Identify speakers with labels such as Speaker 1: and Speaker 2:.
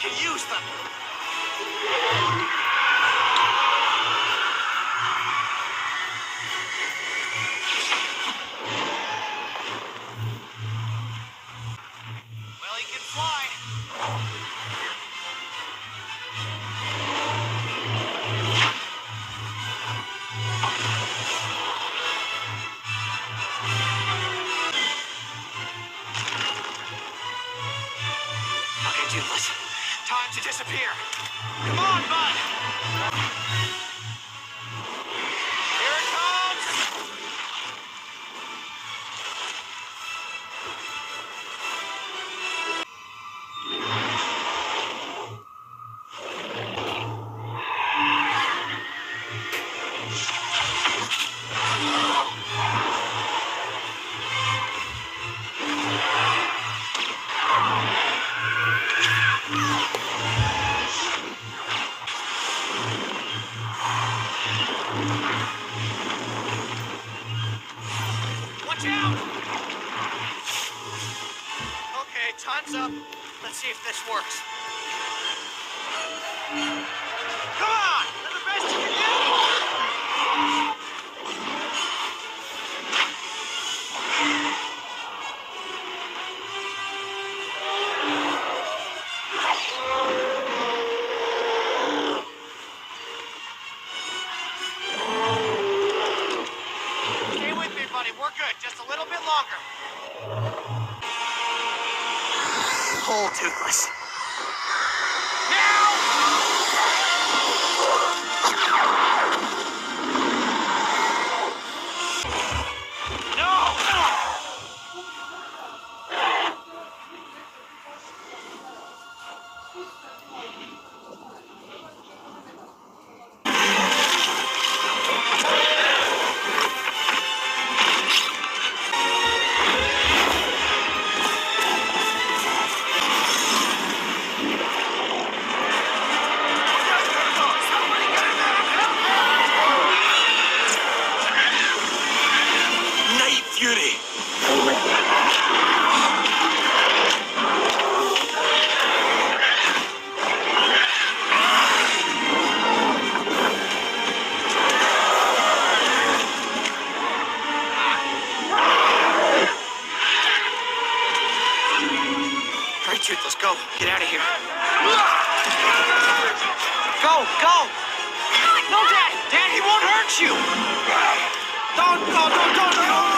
Speaker 1: could use them. Well, he can fly. Okay, Toothless. Time to disappear. Come on, bud. Here it comes. Watch out! Okay, time's up. Let's see if this works. Come on! Do the best you can do! Stay with me, buddy. We're good. Just a little bit longer. Pull, Toothless. Now! No! Night Fury! All right, Toothless, go. Get out of here. Go, go! No, Dad! Dad, he won't hurt you! Don't!